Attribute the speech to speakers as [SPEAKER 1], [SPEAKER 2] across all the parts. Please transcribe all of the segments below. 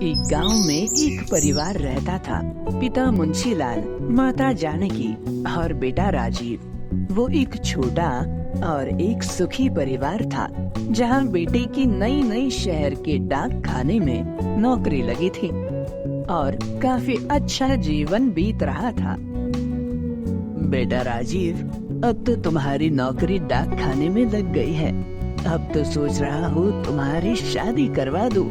[SPEAKER 1] एक गांव में एक परिवार रहता था। पिता मुंशीलाल, माता जानकी और बेटा राजीव। वो एक छोटा और एक सुखी परिवार था, जहां बेटे की नई नई शहर के डाक खाने में नौकरी लगी थी और काफी अच्छा जीवन बीत रहा था। बेटा राजीव, अब तो तुम्हारी नौकरी डाक खाने में लग गई है। अब तो सोच रहा हूँ तुम्हारी शादी करवा दूं।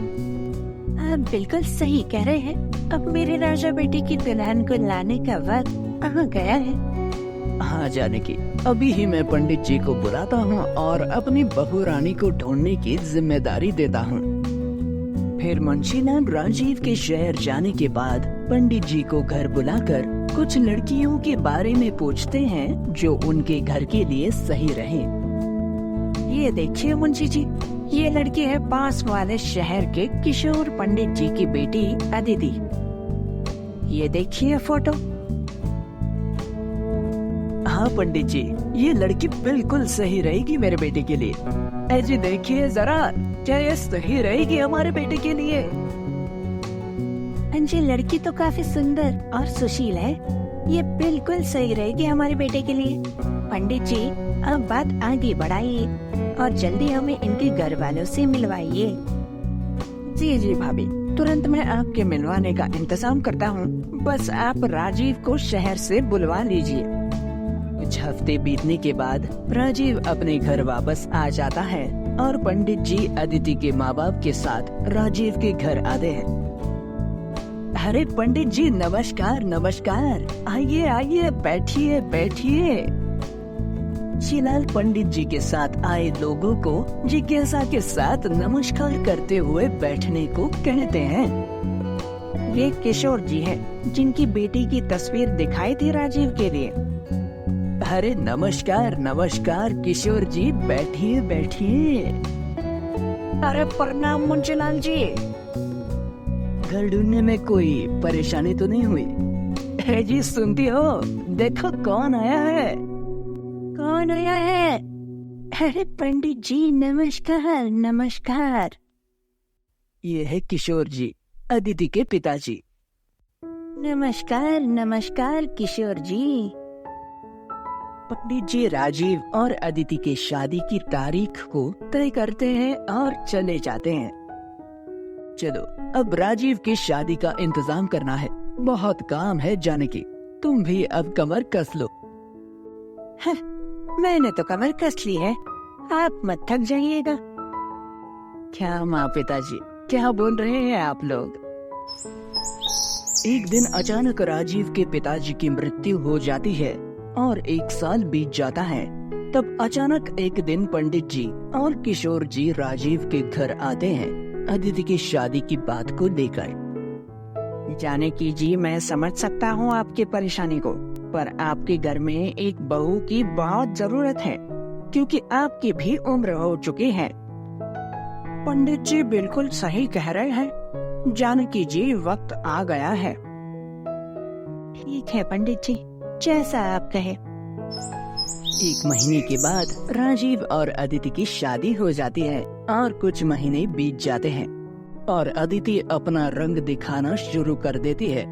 [SPEAKER 2] आप बिल्कुल सही कह रहे हैं। अब मेरे राजा बेटे की दुल्हन को लाने का वक्त आ गया है।
[SPEAKER 1] हाँ जानकी, अभी ही मैं पंडित जी को बुलाता हूँ और अपनी बहू रानी को ढूंढने की जिम्मेदारी देता हूँ। फिर मुंशीलाल राजीव के शहर जाने के बाद पंडित जी को घर बुलाकर कुछ लड़कियों के बारे में पूछते हैं जो उनके घर के लिए सही रहे।
[SPEAKER 2] ये देखिए मुंशी जी, ये लड़की है पास वाले शहर के किशोर पंडित जी की बेटी अदिति। ये देखिए फोटो।
[SPEAKER 1] हाँ पंडित जी, ये लड़की बिल्कुल सही रहेगी मेरे बेटे के लिए। ऐसी देखिए जरा, क्या ये सही रहेगी हमारे बेटे के लिए?
[SPEAKER 2] जी, लड़की तो काफी सुंदर और सुशील है। ये बिल्कुल सही रहेगी हमारे बेटे के लिए। पंडित जी, अब बात आगे बढ़ाइए और जल्दी हमें इनके घर वालों से मिलवाइए।
[SPEAKER 1] जी जी भाभी, तुरंत मैं आपके मिलवाने का इंतजाम करता हूँ। बस आप राजीव को शहर से बुलवा लीजिए। कुछ हफ्ते बीतने के बाद राजीव अपने घर वापस आ जाता है और पंडित जी अदिति के माँ बाप के साथ राजीव के घर आते हैं। अरे पंडित जी, नमस्कार नमस्कार, आइए आइए, बैठिए बैठिए। मुंशीलाल पंडित जी के साथ आए लोगों को जिज्ञासा के साथ नमस्कार करते हुए बैठने को कहते हैं।
[SPEAKER 2] ये किशोर जी हैं, जिनकी बेटी की तस्वीर दिखाई थी राजीव के लिए।
[SPEAKER 1] अरे नमस्कार नमस्कार किशोर जी, बैठिए बैठिए।
[SPEAKER 2] अरे प्रणाम मुंशीलाल जी।
[SPEAKER 1] घर ढूंढने में कोई परेशानी तो नहीं हुई? है जी, सुनती हो? देखो कौन आया है।
[SPEAKER 2] कौन आया है? अरे पंडित जी, नमस्कार नमस्कार।
[SPEAKER 1] ये है किशोर जी, अदिति के पिताजी।
[SPEAKER 2] नमस्कार नमस्कार किशोर जी।
[SPEAKER 1] पंडित जी राजीव और अदिति के शादी की तारीख को तय करते हैं और चले जाते हैं। चलो, अब राजीव की शादी का इंतजाम करना है। बहुत काम है जानकी, तुम भी अब कमर कस लो।
[SPEAKER 2] मैंने तो कमर कस ली है, आप मत थक जाइएगा।
[SPEAKER 1] क्या माँ पिताजी, क्या बोल रहे हैं आप लोग? एक दिन अचानक राजीव के पिताजी की मृत्यु हो जाती है और 1 साल बीत जाता है। तब अचानक एक दिन पंडित जी और किशोर जी राजीव के घर आते हैं अदिति की शादी की बात को लेकर।
[SPEAKER 2] जानकी जी, मैं समझ सकता हूँ आपकी परेशानी को, पर आपके घर में एक बहू की बहुत जरूरत है, क्योंकि आपकी भी उम्र हो चुकी है। पंडित जी बिल्कुल सही कह रहे हैं जानकी जी, वक्त आ गया है। ठीक है पंडित जी, जैसा आप कहे।
[SPEAKER 1] 1 महीने के बाद राजीव और अदिति की शादी हो जाती है और कुछ महीने बीत जाते हैं और अदिति अपना रंग दिखाना शुरू कर देती है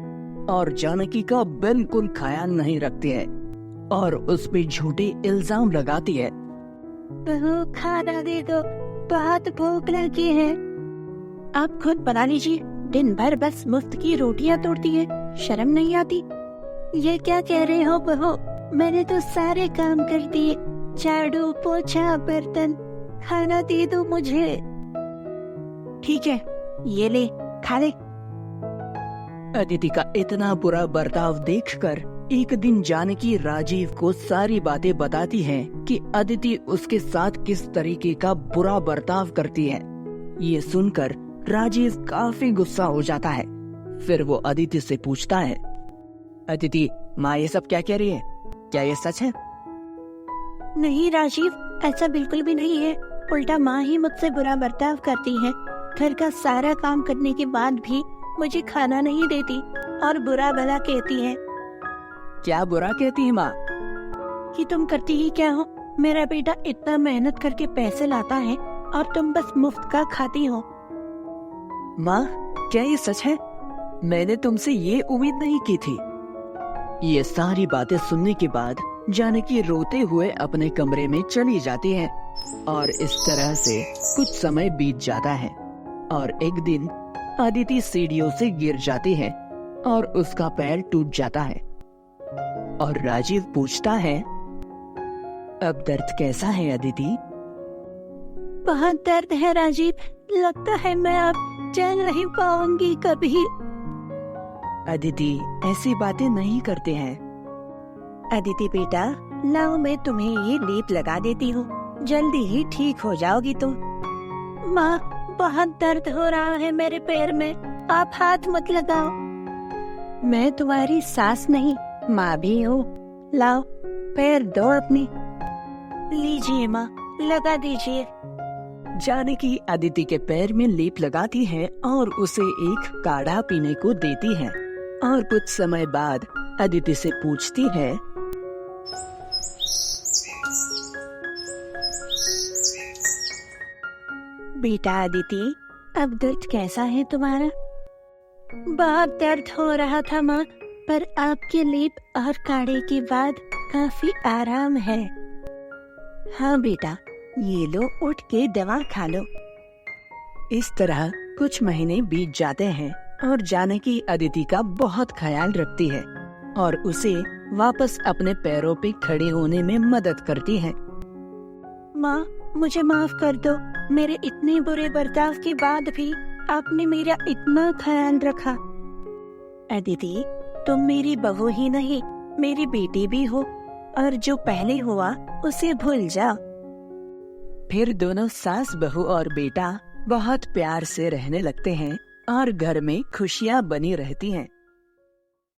[SPEAKER 1] और जानकी का बिल्कुल ख्याल नहीं रखती है और उस पे झूठे इल्जाम लगाती है।
[SPEAKER 2] बहू, खाना दे दो, बहुत भूख लगी है। आप खुद बना लीजिए, दिन भर बस मुफ्त की रोटियां तोड़ती है, शर्म नहीं आती? ये क्या कह रहे हो बहू? मैंने तो सारे काम कर दिए, झाड़ू पोछा बर्तन, खाना दे दो मुझे। ठीक है, ये ले, खा ले।
[SPEAKER 1] अदिति का इतना बुरा बर्ताव देखकर एक दिन जानकी राजीव को सारी बातें बताती है कि अदिति उसके साथ किस तरीके का बुरा बर्ताव करती है। ये सुनकर राजीव काफी गुस्सा हो जाता है। फिर वो अदिति से पूछता है, अदिति, माँ ये सब क्या कह रही है? क्या ये सच है?
[SPEAKER 2] नहीं राजीव, ऐसा बिल्कुल भी नहीं है। उल्टा माँ ही मुझसे बुरा बर्ताव करती है। घर का सारा काम करने के बाद भी मुझे खाना नहीं देती और बुरा भला कहती है।
[SPEAKER 1] क्या बुरा कहती है माँ?
[SPEAKER 2] कि तुम करती ही क्या हो? मेरा बेटा इतना मेहनत करके पैसे लाता है और तुम बस मुफ्त का खाती हो।
[SPEAKER 1] माँ, क्या ये सच है? मैंने तुमसे ये उम्मीद नहीं की थी। ये सारी बातें सुनने के बाद जानकी रोते हुए अपने कमरे में चली जाती है और इस तरह से कुछ समय बीत जाता है और एक दिन अदिति सीढ़ियों से गिर जाती है और उसका पैर टूट जाता है और राजीव पूछता है, अब दर्द कैसा है अदिति?
[SPEAKER 2] बहुत दर्द है राजीव, लगता है मैं अब चल नहीं पाऊंगी कभी।
[SPEAKER 1] अदिति ऐसी बातें नहीं करते हैं।
[SPEAKER 2] अदिति बेटा, लाओ मैं तुम्हें ये लेप लगा देती हूँ, जल्दी ही ठीक हो जाओगी तुम। माँ, बहुत दर्द हो रहा है मेरे पैर में, आप हाथ मत लगाओ। मैं तुम्हारी सास नहीं, माँ भी हूँ। लाओ पैर दो अपनी। लीजिए माँ, लगा दीजिए।
[SPEAKER 1] जानकी अदिति के पैर में लेप लगाती है और उसे एक काढ़ा पीने को देती है और कुछ समय बाद अदिति से पूछती है,
[SPEAKER 2] बेटा अदिति, अब दर्द कैसा है तुम्हारा? बहुत दर्द हो रहा था माँ, पर आपके लेप और काढ़े के बाद काफी आराम है। हाँ बेटा, ये लो, उठ के दवा खा लो।
[SPEAKER 1] इस तरह कुछ महीने बीत जाते हैं और जानकी अदिति का बहुत ख्याल रखती है और उसे वापस अपने पैरों पे खड़े होने में मदद करती है।
[SPEAKER 2] माँ, मुझे माफ कर दो, मेरे इतने बुरे बर्ताव के बाद भी आपने मेरा इतना ख्याल रखा। अदिति, तुम मेरी बहू ही नहीं, मेरी बेटी भी हो, और जो पहले हुआ उसे भूल जाओ।
[SPEAKER 1] फिर दोनों सास बहू और बेटा बहुत प्यार से रहने लगते हैं और घर में खुशियाँ बनी रहती हैं।